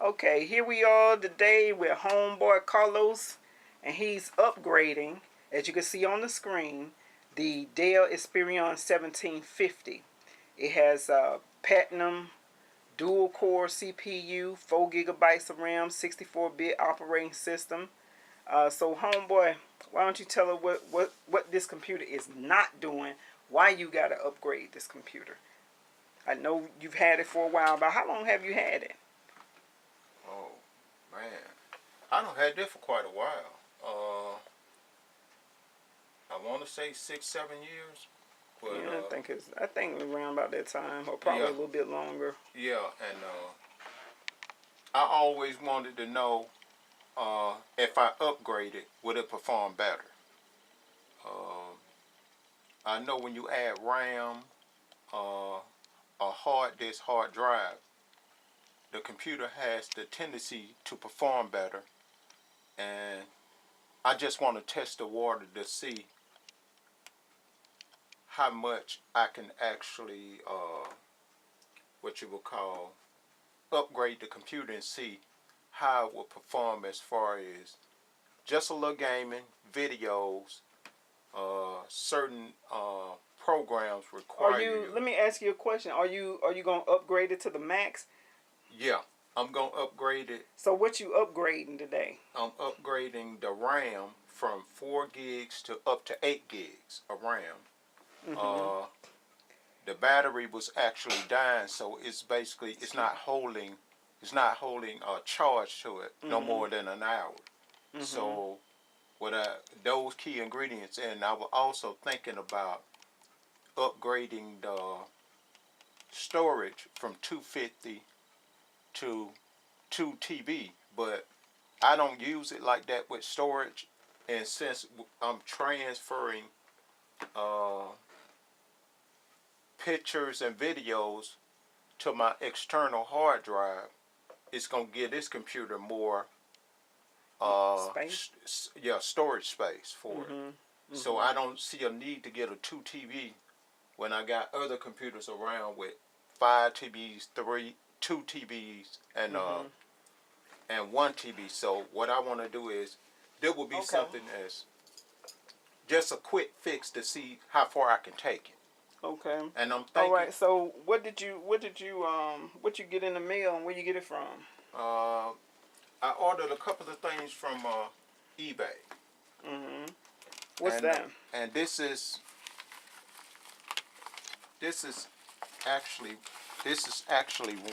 Okay, here we are today with homeboy Carlos, and he's upgrading, as you can see on the screen, the Dell Inspirion 1750. It has a platinum dual-core CPU, 4 gigabytes of RAM, 64-bit operating system. So homeboy, why don't you tell her what this computer is not doing, why you got to upgrade this computer? I know you've had it for a while, but how long have you had it? Oh, man. I done had this for quite a while. I want to say 6-7 years. But, Yeah, I think it was around about that time, or probably a little bit longer. Yeah, and I always wanted to know if I upgraded, would it perform better? I know when you add RAM, a hard disk, hard drive, the computer has the tendency to perform better, and I just want to test the water to see how much I can actually, what you would call, upgrade the computer and see how it will perform as far as just a little gaming, videos, certain programs require you. Let me ask you a question. Are you gonna upgrade it to the max? Yeah, I'm gonna upgrade it. So what you upgrading today? I'm upgrading the RAM from 4 gigs to up to 8 gigs of RAM. The battery was actually dying, so it's not holding a charge to it no more than an hour. So with those key ingredients, and I was also thinking about upgrading the storage from 250 to 2 TB, but I don't use it like that with storage, and since I'm transferring pictures and videos to my external hard drive, it's gonna give this computer more Space? storage space for it. So I don't see a need to get a 2 TB when I got other computers around with 5 TBs, 2 TBs, and 1 TB. So what I want to do is there will be something as just a quick fix to see how far I can take it. Okay. And I'm thinking. All right. So what you get in the mail, and where you get it from? I ordered a couple of things from eBay. What's that? And this is actually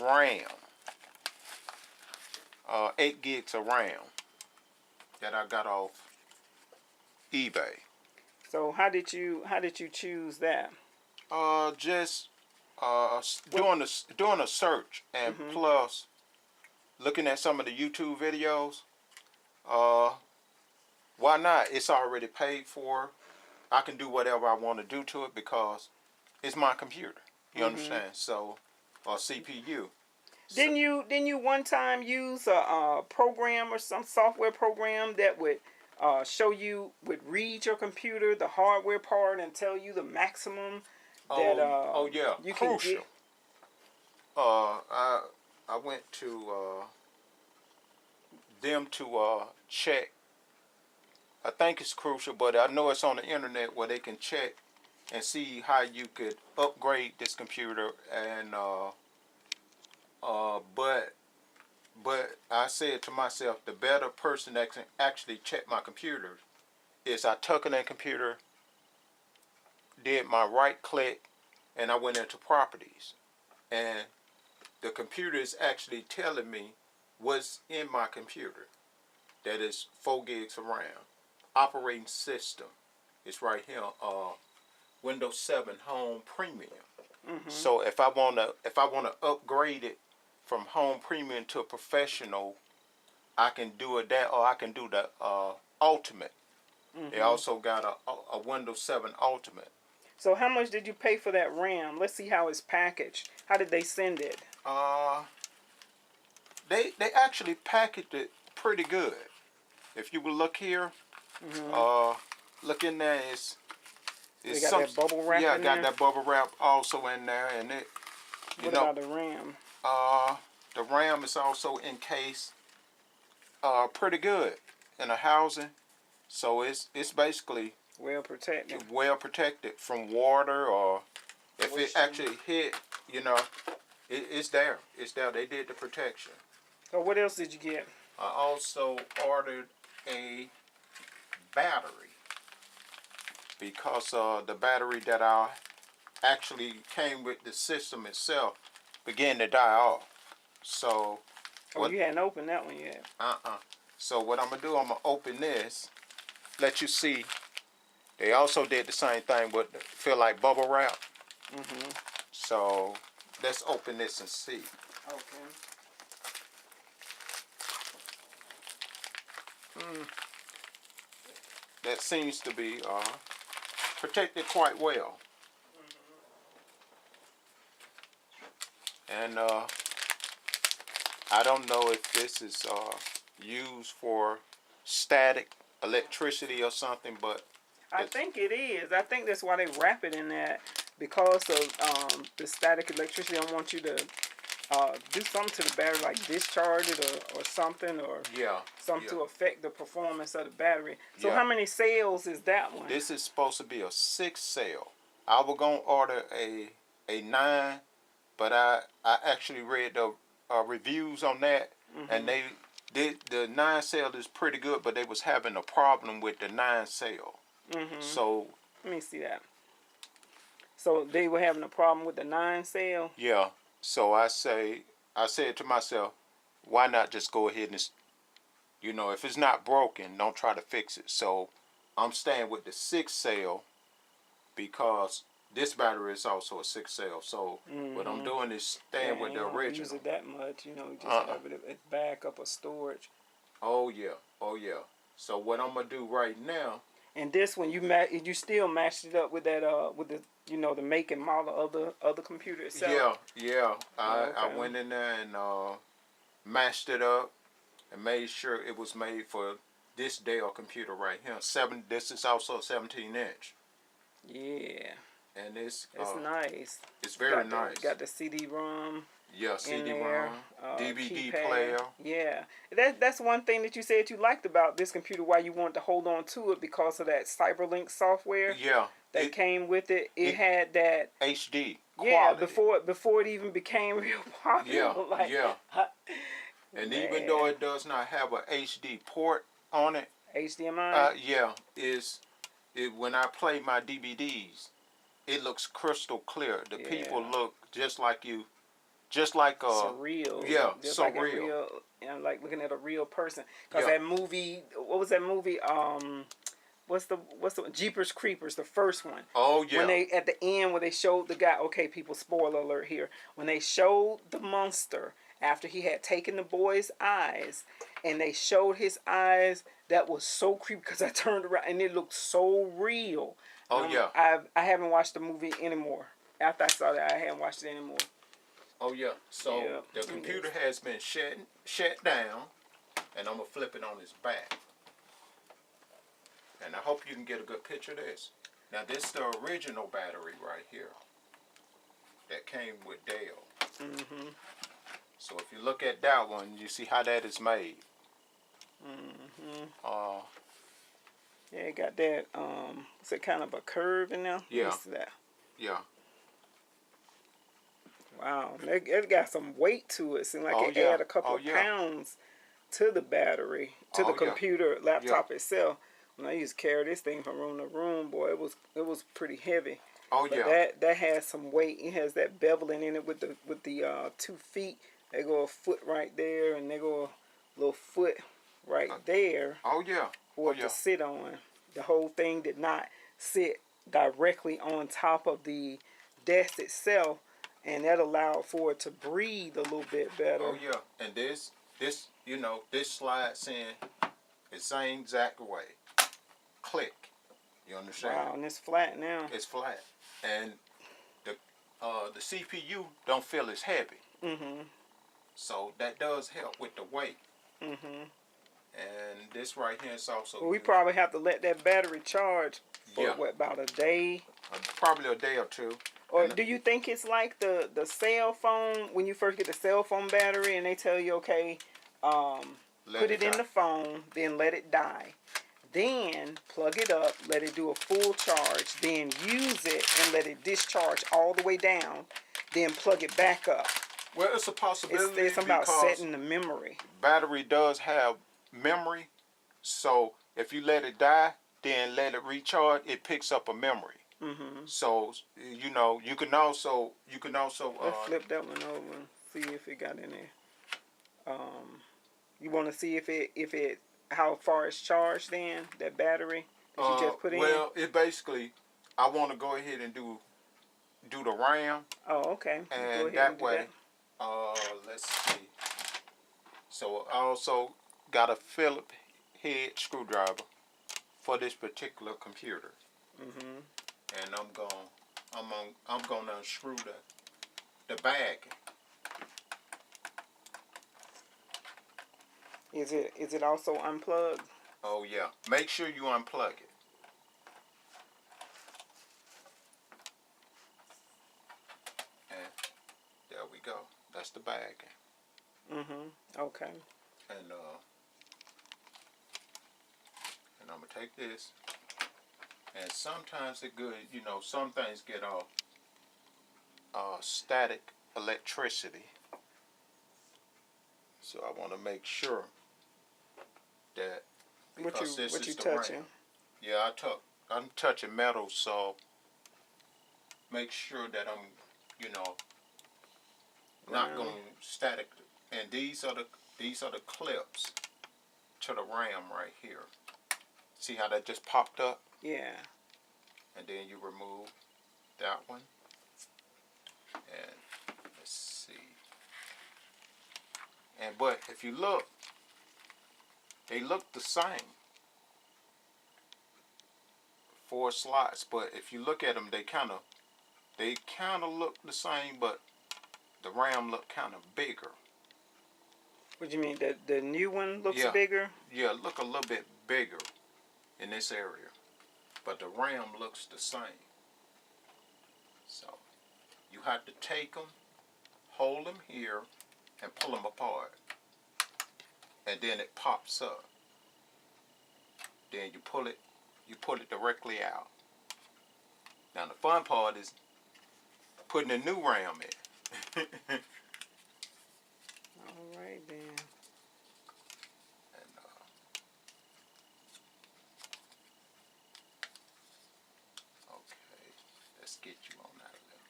RAM. 8 gigs of RAM that I got off eBay. So how did you choose that? Just doing a search, and plus looking at some of the YouTube videos. Why not? It's already paid for. I can do whatever I want to do to it because it's my computer. You understand? So, CPU. Didn't you one time use a program or some software program that would would read your computer, the hardware part, and tell you the maximum that you Crucial. can get? I went to them to check. I think it's Crucial, but I know it's on the internet where they can check and see how you could upgrade this computer. And but I said to myself, the better person that can actually check my computer is I took in that computer, did my right click, and I went into properties, and the computer is actually telling me what's in my computer. That is 4 gigs of RAM. Operating system is right here. Windows 7 Home Premium. So if I wanna upgrade it from Home Premium to Professional, I can do it that, or I can do the Ultimate. They also got a Windows 7 Ultimate. So how much did you pay for that RAM? Let's see how it's packaged. How did they send it? They actually packaged it pretty good. If you will look here, look in there. They got that bubble wrap. Yeah, I got that bubble wrap also in there, and it. What about the RAM? the RAM is also encased pretty good in a housing, so it's basically Well protected. well protected from water, or if it Moisture. actually hit, you know, it's there. It's there. They did the protection. So what else did you get? I also ordered a battery because the battery that I actually came with the system itself began to die off. So Oh, what? you hadn't opened that one yet. So what I'm gonna do? I'm gonna open this. Let you see. They also did the same thing, but feel like bubble wrap. Mm-hmm. So let's open this and see. Okay. That seems to be protected quite well. And I don't know if this is used for static electricity or something, but I think it is. I think that's why they wrap it in that, because of the static electricity. I want you to do something to the battery, like discharge it or something, or yeah, something yeah, to affect the performance of the battery. So yeah. how many cells is that one? This is supposed to be a 6-cell. I was gonna order a 9, but I actually read the reviews on that, and they did the 9-cell is pretty good, but they was having a problem with the 9-cell. So Let me see that. So they were having a problem with the 9-cell. yeah, so I said to myself, why not just go ahead and, you know, if it's not broken, don't try to fix it. So I'm staying with the 6-cell because this battery is also a 6-cell. So what I'm doing is staying with the You don't original. use it that much, you know. You just have it as backup or storage. Oh yeah, oh yeah. So what I'm gonna do right now? And this one, you still matched it up with that with the the make and model of the other computer itself. Yeah. I Okay. went in there and mashed it up and made sure it was made for this Dell computer right here. This is also a 17-inch. Yeah. And it's Nice. It's very nice. Got the CD-ROM. Yeah, CD-ROM, DVD keypad. player. Yeah, that's one thing that you said you liked about this computer. Why you wanted to hold on to it, because of that CyberLink software. Yeah, that came with it. It had that HD quality. quality. Before it even became real popular. Yeah. And even though it does not have a HD port on it, HDMI. When I play my DVDs, it looks crystal clear. The people look just like you. Just like surreal. Yeah, just surreal. Like like looking at a real person. Because that movie, what was that movie? What's the Jeepers Creepers, the first one? Oh yeah. When they at the end when they showed the guy. Okay, people, spoiler alert here. When they showed the monster after he had taken the boy's eyes, and they showed his eyes, that was so creepy because I turned around and it looked so real. Yeah. I haven't watched the movie anymore. After I saw that, I haven't watched it anymore. Oh yeah. So the computer has been shut down, and I'm gonna flip it on its back. And I hope you can get a good picture of this. Now this is the original battery right here that came with Dell. So if you look at that one, you see how that is made. Yeah, it got that. Is it kind of a curve in there? Yeah. That. Yeah. Wow, it got some weight to it. Seemed like it add a couple of pounds to the battery, to the computer laptop itself. When I used to carry this thing from room to room, boy, it was pretty heavy. But that has some weight. It has that beveling in it with the 2 feet. They go a foot right there, and they go a little foot right there. For it to sit on. The whole thing did not sit directly on top of the desk itself. And that allowed for it to breathe a little bit better. Oh yeah, and this slides in the same exact way. Click. You understand? Wow, and it's flat now. It's flat, and the CPU don't feel as heavy. So that does help with the weight. And this right here is also. Well, we probably have to let that battery charge for what, about a day? Probably a day or two. Or And do you think it's like the cell phone when you first get the cell phone battery and they tell you, okay, let put it it in die. the phone, then let it die. Then plug it up, let it do a full charge, then use it and let it discharge all the way down, then plug it back up. Well, it's a It's possibility something about because setting the memory. battery does have memory. So if you let it die, then let it recharge, it picks up a memory. Mm-hmm. So you can also Let's flip that one over and see if it got any. You want to see if it how far it's charged then that battery that you just put in. well, it basically, I want to go ahead and do the RAM, Oh, okay. Go and ahead and that do way, that. let's see. So I also got a Phillips head screwdriver for this particular computer, Mm-hmm. and I'm gonna unscrew the bag. Is it also unplugged? Oh yeah, make sure you unplug it. And there we go. That's the bag. Mm-hmm. Okay. And I'm gonna take this. And sometimes it's good, some things get off static electricity. So I want to make sure that because this What you is the RAM. touching? Yeah, I'm touching metal, so make sure that I'm, you know, not Round. going static. And these are the clips to the RAM right here. See how that just popped up? Yeah. And then you remove that one. And let's see. But if you look, they look the same. 4 slots, but if you look at them, they kind of look the same, but the RAM look kind of bigger. What do you mean? The new one looks Yeah, bigger? yeah, look a little bit bigger in this area, but the RAM looks the same. So you have to take them, hold them here, and pull them apart, and then it pops up. Then you pull it directly out. Now the fun part is putting a new RAM in. All right then. And, okay, let's get you on that level.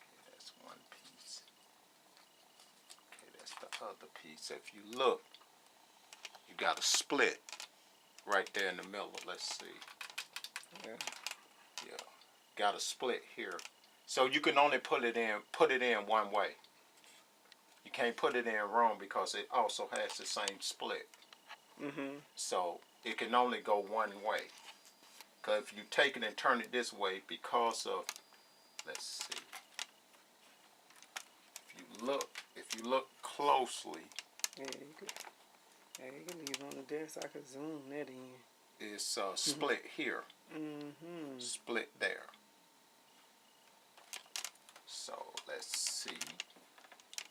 Okay, that's one piece. Okay, that's the other piece. If you look, you got a split right there in the middle. Let's see. Yeah. Yeah, got a split here. So you can only put it in one way. You can't put it in wrong because it also has the same split. Mm-hmm. So it can only go one way. Because if you take it and turn it this way, because of, let's see, if you look closely, Yeah, you can leave it on the desk. I could zoom that in. it's split here, Mm-hmm. split there. So let's see.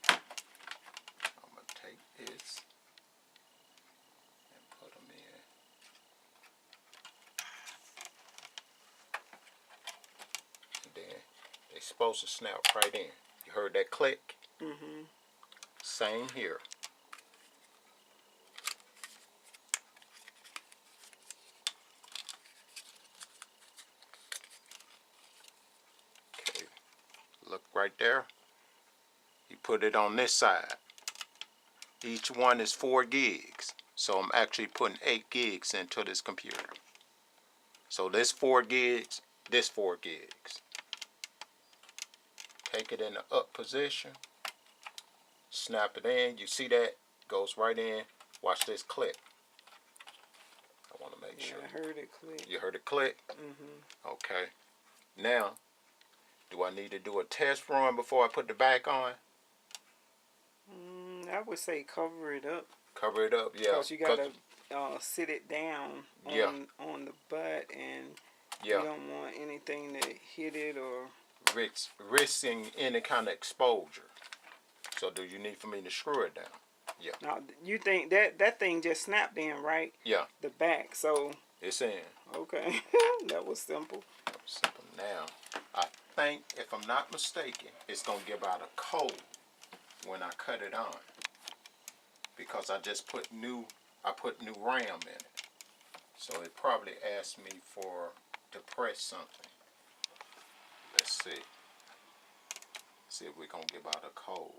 I'm gonna take this and put them in. And then they're supposed to snap right in. You heard that click? Mm-hmm. Same here. Okay, look right there. You put it on this side. Each one is 4 gigs. So I'm actually putting 8 gigs into this computer. So this 4 gigs, this 4 gigs. Take it in the up position. Snap it in. You see that? Goes right in. Watch this click. I want to make sure. I heard it click. You heard it click? Mm-hmm. Okay. Now, do I need to do a test run before I put the back on? I would say cover it up. Cover it up, yeah. Because you gotta sit it down Yeah. on the butt, and Yeah. you don't want anything to hit it or. risking any kind of exposure. So do you need for me to screw it down? Yeah. Now, you think that thing just snapped in, right? Yeah. The back. So, It's in. okay. That was simple. Simple. Now, I think, if I'm not mistaken, it's going to give out a code when I cut it on. Because I just put new RAM in it. So it probably asked me to press something. Let's see. See if we're going to give out a code.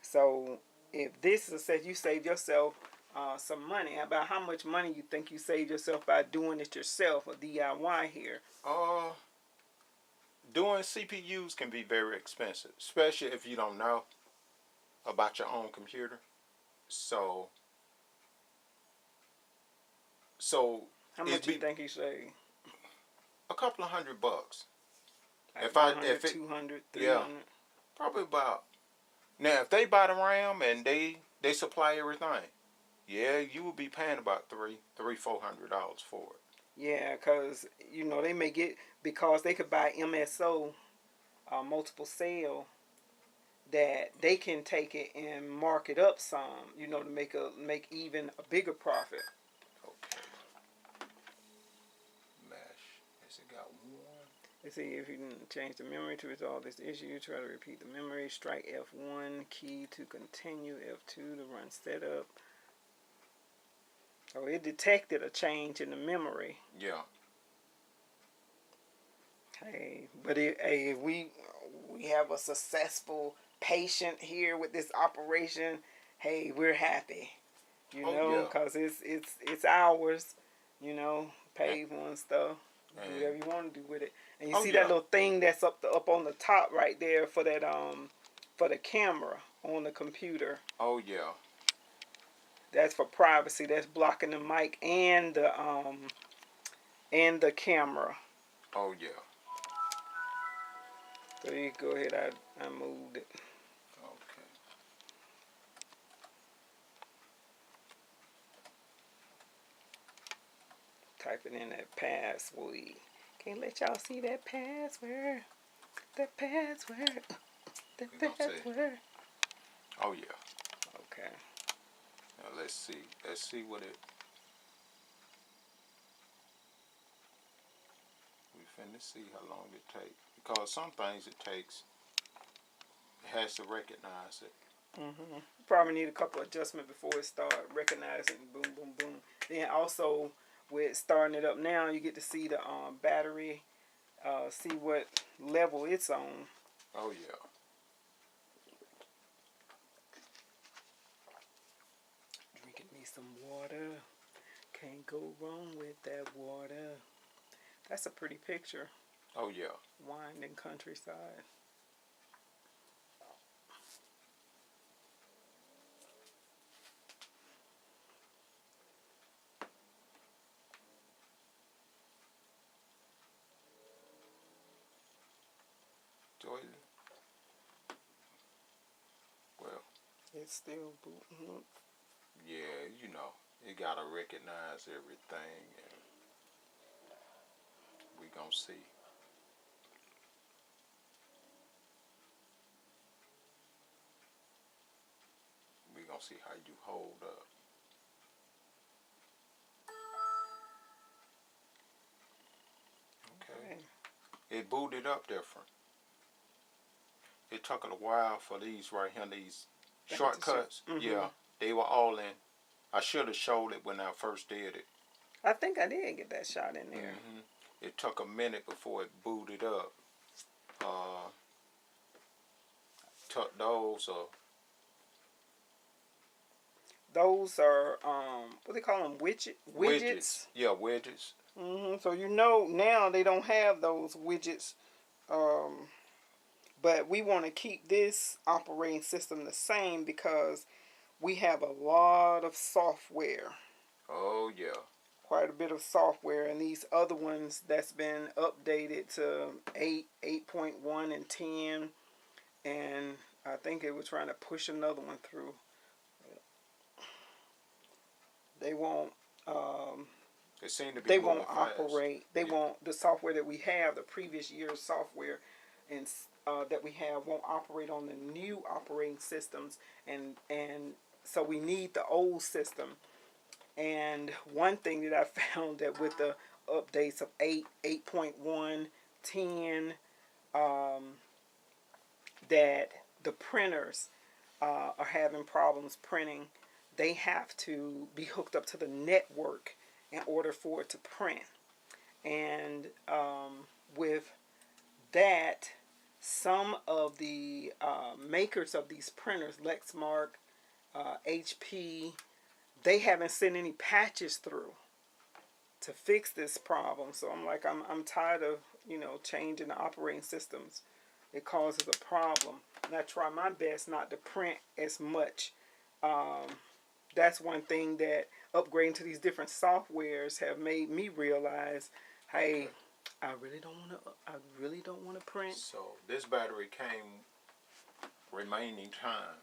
So, if this is said you saved yourself some money, about how much money you think you saved yourself by doing it yourself, a DIY here? Doing CPUs can be very expensive, especially if you don't know about your own computer. So How much you think you saved? a couple of $100. Like If 100, if it 200, yeah, 300? probably about. Now if they buy the RAM and they supply everything, yeah, you will be paying about $400 for it. Yeah, because, they may get, because they could buy MSO, multiple sale, that they can take it and mark it up some, to make even a bigger profit. Okay. Mesh. Has it got one? Let's see if you can change the memory to resolve this issue. Try to repeat the memory. Strike F1 key to continue. F2 to run setup. Oh, it detected a change in the memory. Yeah. Hey, but if we have a successful patient here with this operation, hey, we're happy. Yeah. Because it's ours. Pay for and stuff. Do whatever you want to do with it. And you see that little thing that's up on the top right there for that for the camera on the computer. Oh yeah. That's for privacy. That's blocking the mic and the camera. Oh yeah. So you go ahead. I moved it. Okay. Typing in that password. Can't let y'all see that password. That password. That password. Oh yeah. Okay. Now let's see. Let's see what it. We finna see how long it takes. Because some things it has to recognize it. Mm-hmm. Probably need a couple adjustments before it start recognizing. Boom, boom, boom. Then also with starting it up now, you get to see the battery. See what level it's on. Oh yeah. Drinking me some water. Can't go wrong with that water. That's a pretty picture. Oh yeah. Winding countryside. Jordan. Well. It's still booting up. Yeah, it gotta recognize everything, and we gonna see. We gonna see how you hold up. Okay. It booted up different. It took it a while for these right here, these shortcuts. Mm-hmm. Yeah, they were all in. I should have showed it when I first did it. I think I did get that shot in there. Mm-hmm. It took a minute before it booted up. Took those. Those are what they call them, widgets. Yeah, widgets. Mm-hmm. So now they don't have those widgets, but we want to keep this operating system the same because we have a lot of software. Oh yeah. Quite a bit of software, and these other ones that's been updated to 8.1 and 10, and I think they were trying to push another one through. they won't. Um, It seemed to be they moving won't fast. operate. They Yeah. won't. The software that we have, the previous year's software, and that we have, won't operate on the new operating systems, and so we need the old system. And one thing that I found that with the updates of 8, 8.1, 10, that the printers are having problems printing. They have to be hooked up to the network in order for it to print. And with that, some of the makers of these printers, Lexmark, HP, they haven't sent any patches through to fix this problem. So I'm like, I'm tired of, changing the operating systems. It causes a problem. And I try my best not to print as much. That's one thing that upgrading to these different softwares have made me realize, hey, Okay. I really don't want to print. So this battery came remaining time.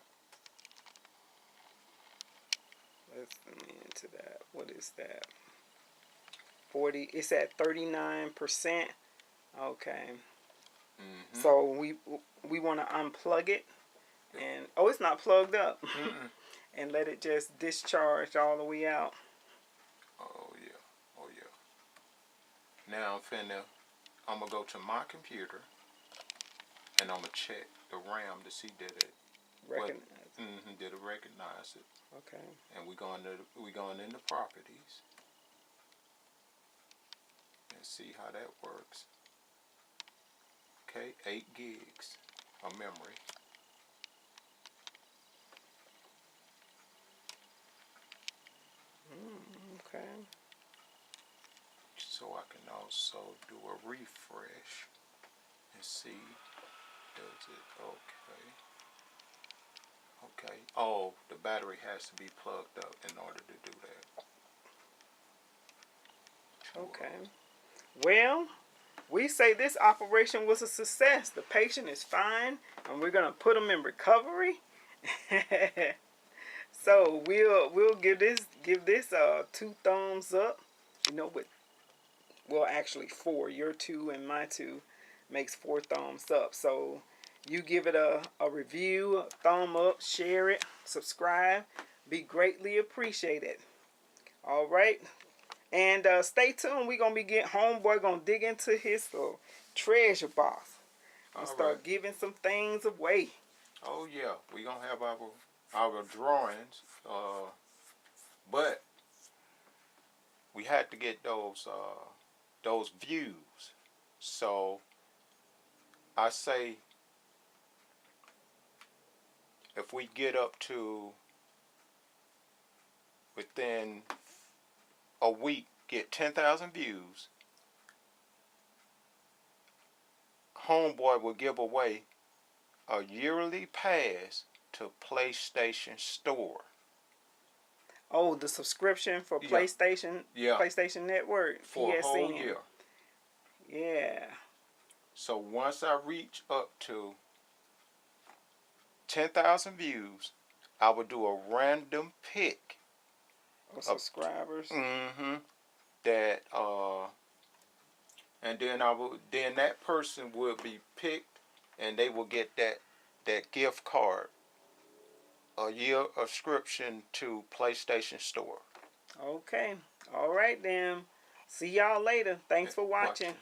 Let's get into that. What is that? 40. It's at 39%. Okay. Mm-hmm. So we want to unplug it, and it's not plugged up, and let it just discharge all the way out. Oh yeah. Oh yeah. Now I'm gonna go to my computer and I'm gonna check the RAM to see did it Recognize. did it recognize it. Okay. And we going into properties and see how that works. Okay, 8 gigs of memory. Okay. So I can also do a refresh and see does it okay. Oh, the battery has to be plugged up in order to do that. Okay. Well, we say this operation was a success. The patient is fine, and we're gonna put him in recovery. So we'll give this 2 thumbs up. But well, actually 4. Your 2 and my 2 makes 4 thumbs up. So you give it a review, a thumb up, share it, subscribe. Be greatly appreciated. All right. And stay tuned. We're going to be getting homeboy going to dig into his treasure box. And start giving some things away. Oh yeah, we gonna have our drawings, but we had to get those views. So I say if we get up to within a week, get 10,000 views, homeboy will give away a yearly pass to PlayStation Store. Oh, the subscription for Yeah. PlayStation, Yeah. PlayStation Network, For a whole PSN. year. Yeah. So once I reach up to 10,000 views, I will do a random pick Of subscribers. That and then that person will be picked and they will get that gift card, a year subscription to PlayStation Store. Okay. All right then. See y'all later. Thanks for watching.